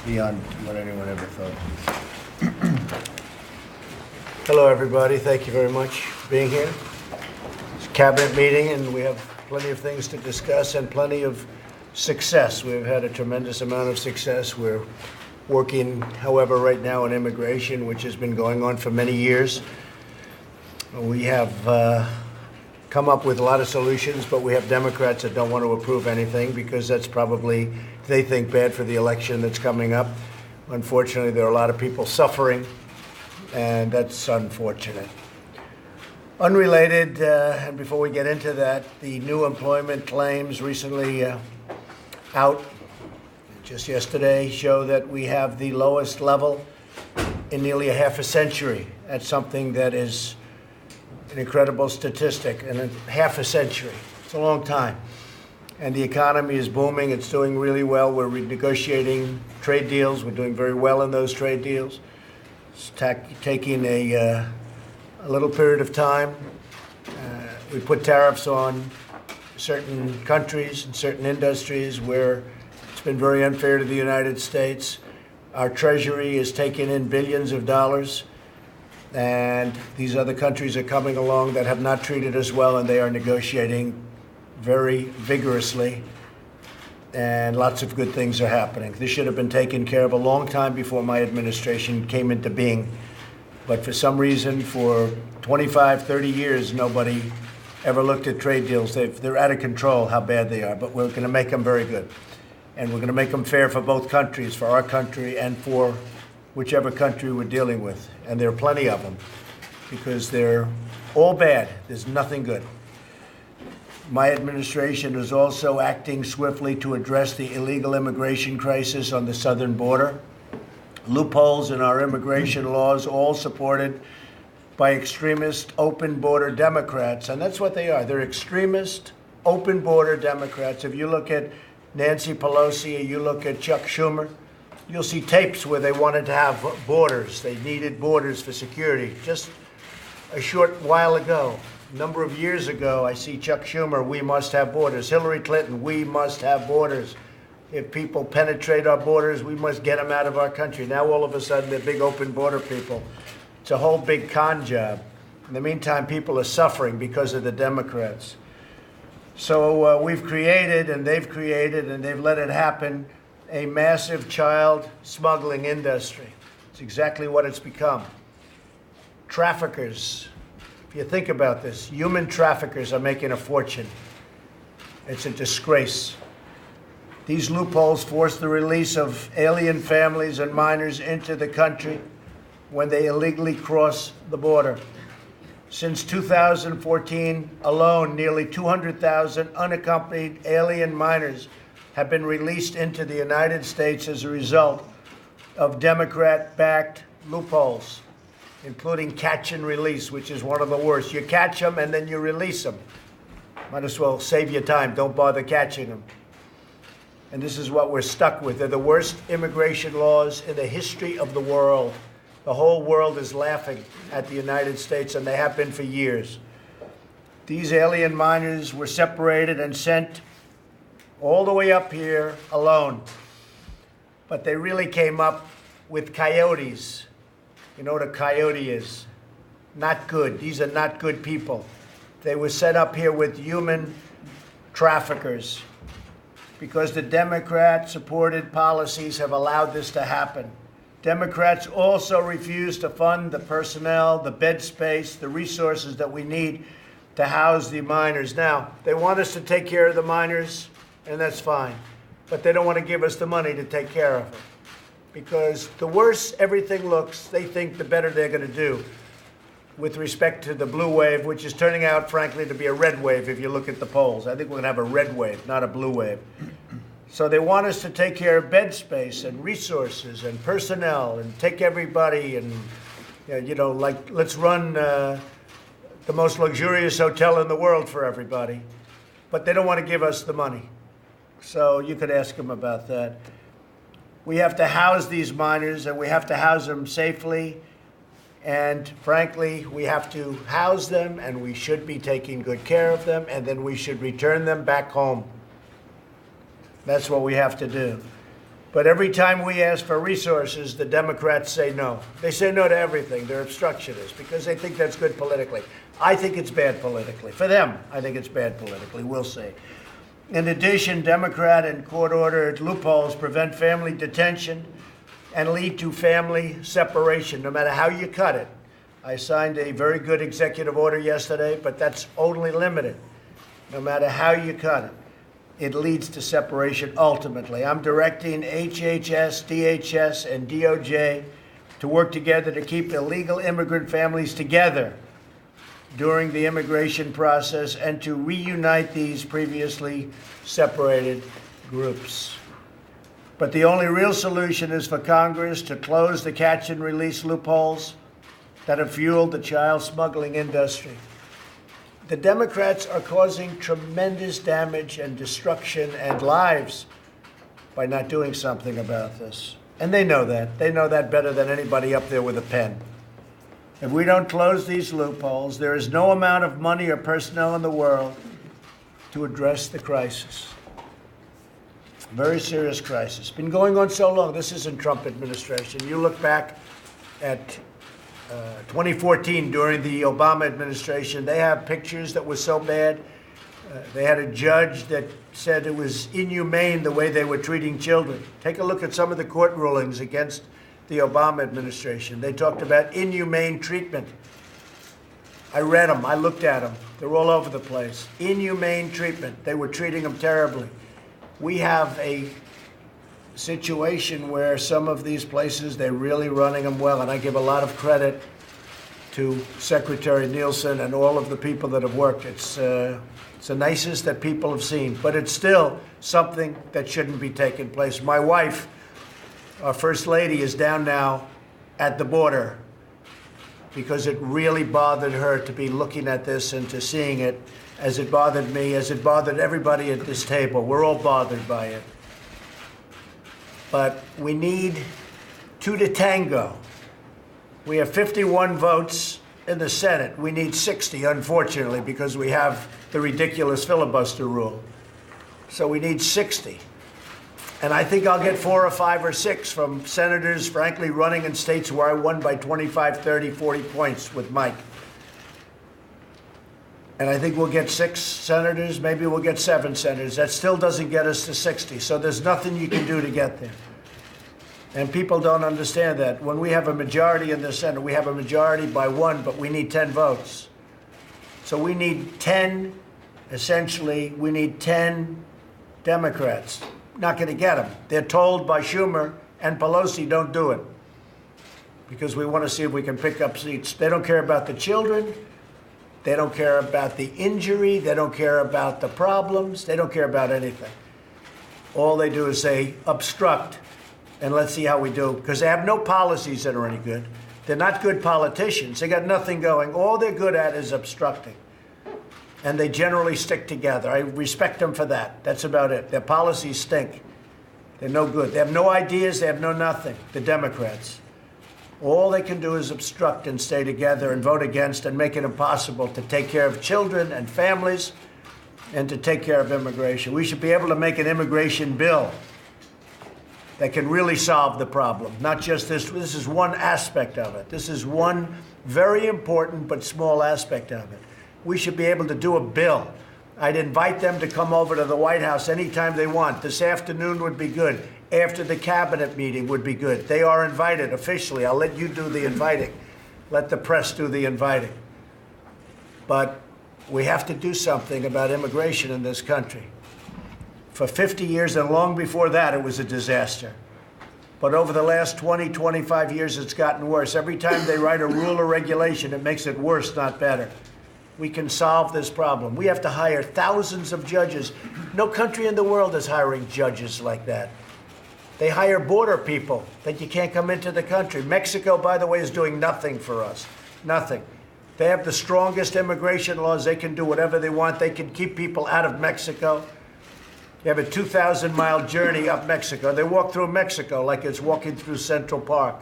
beyond what anyone ever thought. Hello, everybody. Thank you very much for being here. It's a cabinet meeting, and we have plenty of things to discuss and plenty of success. We've had a tremendous amount of success. We're working, however, right now on immigration, which has been going on for many years. We have come up with a lot of solutions, but we have Democrats that don't want to approve anything because that's probably, they think, bad for the election that's coming up. Unfortunately, there are a lot of people suffering, and that's unfortunate. Unrelated, and before we get into that, the new employment claims recently out just yesterday show that we have the lowest level in nearly a half a century. That's something that is an incredible statistic in a half a century. It's a long time. And the economy is booming. It's doing really well. We're renegotiating trade deals. We're doing very well in those trade deals. It's taking a little period of time. We put tariffs on certain countries and certain industries where it's been very unfair to the United States. Our Treasury is taking in billions of dollars. And these other countries are coming along that have not treated us well, and they are negotiating very vigorously. And lots of good things are happening. This should have been taken care of a long time before my administration came into being. But for some reason, for 25, 30 years, nobody ever looked at trade deals. They're out of control how bad they are, but we're going to make them very good. And we're going to make them fair for both countries, for our country and for whichever country we're dealing with. And there are plenty of them because they're all bad. There's nothing good. My administration is also acting swiftly to address the illegal immigration crisis on the southern border. Loopholes in our immigration laws, all supported by extremist open border Democrats. And that's what they are. They're extremist open border Democrats. If you look at Nancy Pelosi, you look at Chuck Schumer, you'll see tapes where they wanted to have borders. They needed borders for security. Just a short while ago, a number of years ago, I see Chuck Schumer, we must have borders. Hillary Clinton, we must have borders. If people penetrate our borders, we must get them out of our country. Now, all of a sudden, they're big open border people. It's a whole big con job. In the meantime, people are suffering because of the Democrats. So we've created, and they've let it happen, a massive child smuggling industry. It's exactly what it's become. Traffickers, if you think about this, human traffickers are making a fortune. It's a disgrace. These loopholes force the release of alien families and minors into the country when they illegally cross the border. Since 2014 alone, nearly 200,000 unaccompanied alien minors have been released into the United States as a result of Democrat-backed loopholes, including catch and release, which is one of the worst. You catch them and then you release them. Might as well save your time. Don't bother catching them. And this is what we're stuck with. They're the worst immigration laws in the history of the world. The whole world is laughing at the United States, and they have been for years. These alien minors were separated and sent all the way up here alone. But they really came up with coyotes. You know what a coyote is? Not good. These are not good people. They were set up here with human traffickers because the Democrat-supported policies have allowed this to happen. Democrats also refuse to fund the personnel, the bed space, the resources that we need to house the minors. Now, they want us to take care of the minors, and that's fine. But they don't want to give us the money to take care of them. Because the worse everything looks, they think the better they're going to do with respect to the blue wave, which is turning out, frankly, to be a red wave if you look at the polls. I think we're going to have a red wave, not a blue wave. So they want us to take care of bed space and resources and personnel and take everybody and, like, let's run the most luxurious hotel in the world for everybody. But they don't want to give us the money. So you could ask them about that. We have to house these minors, and we have to house them safely. And frankly, we have to house them, and we should be taking good care of them, and then we should return them back home. That's what we have to do. But every time we ask for resources, the Democrats say no. They say no to everything. They're obstructionists because they think that's good politically. I think it's bad politically. For them, I think it's bad politically. We'll see. In addition, Democrat and court-ordered loopholes prevent family detention and lead to family separation, no matter how you cut it. I signed a very good executive order yesterday, but that's only limited. No matter how you cut it, it leads to separation ultimately. I'm directing HHS, DHS, and DOJ to work together to keep illegal immigrant families together during the immigration process and to reunite these previously separated groups. But the only real solution is for Congress to close the catch and release loopholes that have fueled the child smuggling industry. The Democrats are causing tremendous damage and destruction and lives by not doing something about this. And they know that. They know that better than anybody up there with a pen. If we don't close these loopholes, there is no amount of money or personnel in the world to address the crisis. Very serious crisis. Been going on so long. This isn't Trump administration. You look back at 2014 during the Obama administration, they have pictures that were so bad. They had a judge that said it was inhumane the way they were treating children. Take a look at some of the court rulings against the Obama administration. They talked about inhumane treatment. I read them. I looked at them. They're all over the place. Inhumane treatment. They were treating them terribly. We have a situation where some of these places, they're really running them well, and I give a lot of credit to Secretary Nielsen and all of the people that have worked. It's the nicest that people have seen, but it's still something that shouldn't be taking place. My wife, our First Lady, is down now at the border because it really bothered her to be looking at this and to seeing it as it bothered me, as it bothered everybody at this table. We're all bothered by it. But we need two to tango. We have 51 votes in the Senate. We need 60, unfortunately, because we have the ridiculous filibuster rule. So we need 60. And I think I'll get 4 or 5 or 6 from senators, frankly, running in states where I won by 25, 30, 40 points with Mike. And I think we'll get 6 senators, maybe we'll get 7 senators. That still doesn't get us to 60. So there's nothing you can do to get there. And people don't understand that. When we have a majority in the Senate, we have a majority by 1, but we need 10 votes. So we need 10, essentially, we need 10 Democrats. Not going to get them. They're told by Schumer and Pelosi, don't do it. Because we want to see if we can pick up seats. They don't care about the children. They don't care about the injury. They don't care about the problems. They don't care about anything. All they do is say, obstruct, and let's see how we do. Because they have no policies that are any good. They're not good politicians. They got nothing going. All they're good at is obstructing. And they generally stick together. I respect them for that. That's about it. Their policies stink. They're no good. They have no ideas. They have no nothing, the Democrats. All they can do is obstruct and stay together and vote against and make it impossible to take care of children and families and to take care of immigration. We should be able to make an immigration bill that can really solve the problem, not just this. This is one aspect of it. This is one very important but small aspect of it. We should be able to do a bill. I'd invite them to come over to the White House anytime they want. This afternoon would be good. After the cabinet meeting would be good. They are invited officially. I'll let you do the inviting. Let the press do the inviting. But we have to do something about immigration in this country. For 50 years and long before that, it was a disaster. But over the last 20, 25 years, it's gotten worse. Every time they write a rule or regulation, it makes it worse, not better. We can solve this problem. We have to hire thousands of judges. No country in the world is hiring judges like that. They hire border people that you can't come into the country. Mexico, by the way, is doing nothing for us. Nothing. They have the strongest immigration laws. They can do whatever they want. They can keep people out of Mexico. They have a 2,000-mile journey up Mexico. They walk through Mexico like it's walking through Central Park.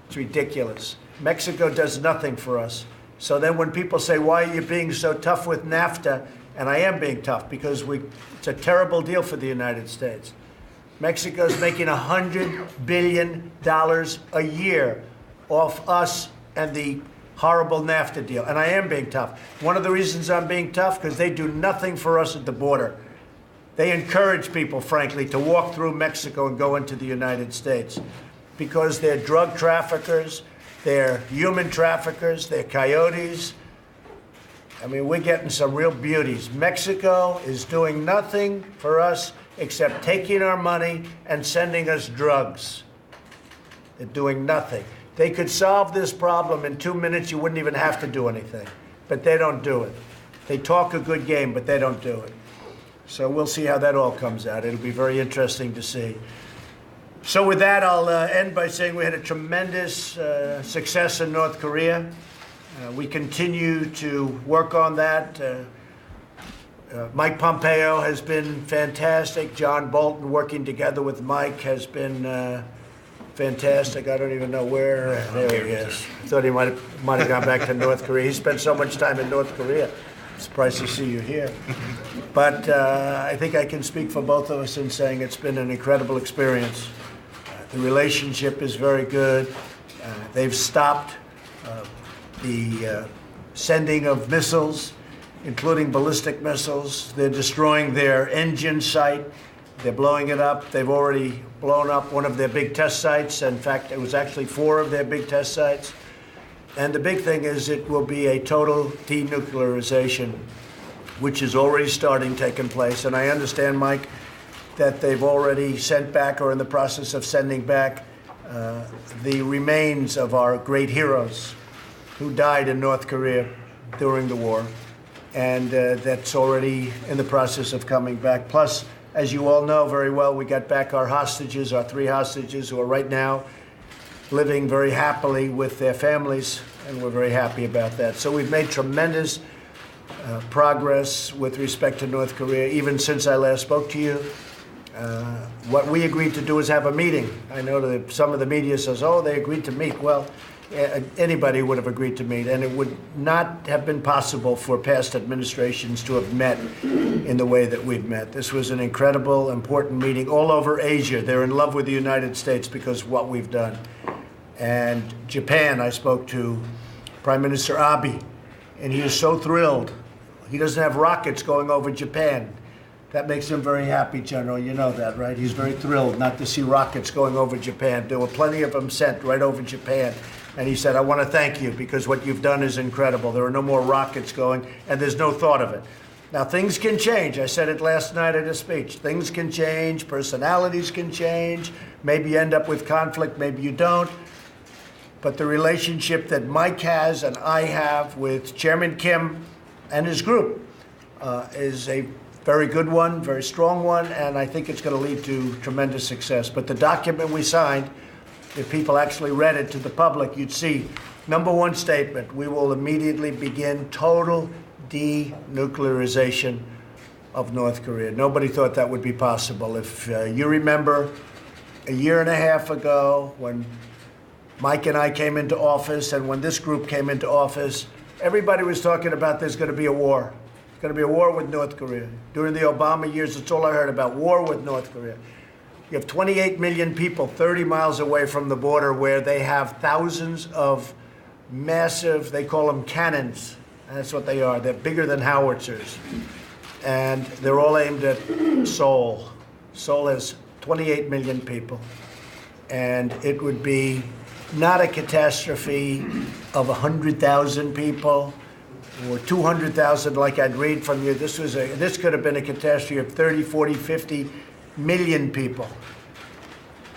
It's ridiculous. Mexico does nothing for us. So then when people say, why are you being so tough with NAFTA? And I am being tough because it's a terrible deal for the United States. Mexico's making $100 billion a year off us and the horrible NAFTA deal. And I am being tough. One of the reasons I'm being tough, because they do nothing for us at the border. They encourage people, frankly, to walk through Mexico and go into the United States because they're drug traffickers, they're human traffickers, they're coyotes. I mean, we're getting some real beauties. Mexico is doing nothing for us except taking our money and sending us drugs. They're doing nothing. They could solve this problem in 2 minutes. You wouldn't even have to do anything. But they don't do it. They talk a good game, but they don't do it. So we'll see how that all comes out. It'll be very interesting to see. So with that, I'll end by saying we had a tremendous success in North Korea. We continue to work on that. Mike Pompeo has been fantastic. John Bolton, working together with Mike, has been fantastic. I don't even know where. There he is. I thought he might have gone back to North Korea. He spent so much time in North Korea. I'm surprised to see you here. But I think I can speak for both of us in saying it's been an incredible experience. The relationship is very good. They've stopped the sending of missiles, including ballistic missiles. They're destroying their engine site. They're blowing it up. They've already blown up one of their big test sites. In fact, it was actually 4 of their big test sites. And the big thing is it will be a total denuclearization, which is already taking place. And I understand, Mike, that they've already sent back or in the process of sending back the remains of our great heroes who died in North Korea during the war. And that's already in the process of coming back. Plus, as you all know very well, we got back our hostages, our 3 hostages who are right now living very happily with their families, and we're very happy about that. So we've made tremendous progress with respect to North Korea, even since I last spoke to you. What we agreed to do is have a meeting. I know that some of the media says, oh, they agreed to meet. Well, anybody would have agreed to meet, and it would not have been possible for past administrations to have met in the way that we've met. This was an incredible, important meeting all over Asia. They're in love with the United States because of what we've done. And Japan, I spoke to Prime Minister Abe, and he is so thrilled. He doesn't have rockets going over Japan. That makes him very happy, General. You know that, right? He's very thrilled not to see rockets going over Japan. There were plenty of them sent right over Japan. And he said, I want to thank you because what you've done is incredible. There are no more rockets going, and there's no thought of it. Now, things can change. I said it last night at a speech. Things can change. Personalities can change. Maybe you end up with conflict. Maybe you don't. But the relationship that Mike has and I have with Chairman Kim and his group is a very good one, very strong one, and I think it's going to lead to tremendous success. But the document we signed, if people actually read it to the public, you'd see, number 1 statement, we will immediately begin total denuclearization of North Korea. Nobody thought that would be possible. If you remember a year and a half ago when Mike and I came into office and when this group came into office, everybody was talking about there's going to be a war. It's going to be a war with North Korea. During the Obama years, that's all I heard about, war with North Korea. You have 28 million people 30 miles away from the border where they have thousands of massive, they call them cannons. That's what they are. They're bigger than howitzers. And they're all aimed at Seoul. Seoul has 28 million people. And it would be not a catastrophe of 100,000 people or 200,000 like I'd read from you. This could have been a catastrophe of 30, 40, 50 million people.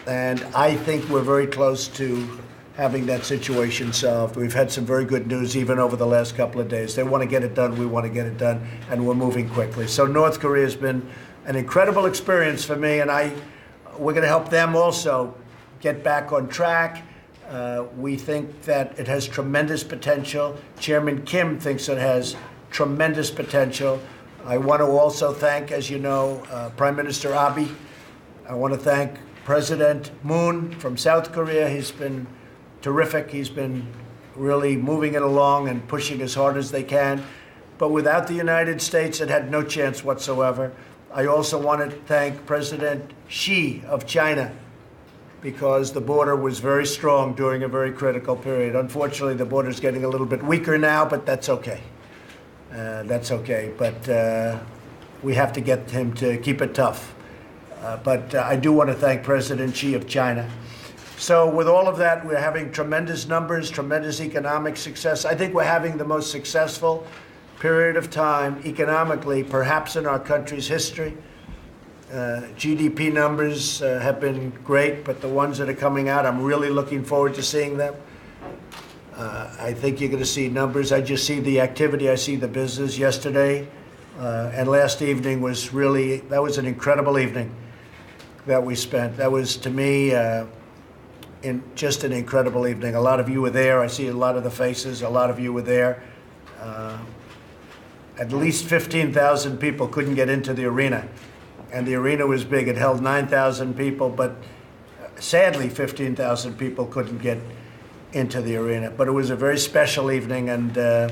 And I think we're very close to having that situation solved. We've had some very good news even over the last couple of days. They want to get it done, we want to get it done, and we're moving quickly. So North Korea has been an incredible experience for me, and we're going to help them also get back on track. We think that it has tremendous potential. Chairman Kim thinks it has tremendous potential. I want to also thank, as you know, Prime Minister Abe. I want to thank President Moon from South Korea. He's been terrific. He's been really moving it along and pushing as hard as they can. But without the United States, it had no chance whatsoever. I also want to thank President Xi of China, because the border was very strong during a very critical period. Unfortunately, the border is getting a little bit weaker now, but that's okay. That's okay. But we have to get him to keep it tough. But I do want to thank President Xi of China. So with all of that, we're having tremendous numbers, tremendous economic success. I think we're having the most successful period of time economically, perhaps in our country's history. GDP numbers have been great, but the ones that are coming out, I'm really looking forward to seeing them. I think you're going to see numbers. I just see the activity. I see the business yesterday. And last evening was really, that was an incredible evening that we spent. That was, to me, just an incredible evening. A lot of you were there. I see a lot of the faces. A lot of you were there. At least 15,000 people couldn't get into the arena. And the arena was big. It held 9,000 people, but sadly, 15,000 people couldn't get into the arena. But it was a very special evening, and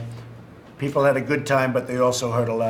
people had a good time, but they also heard a lot.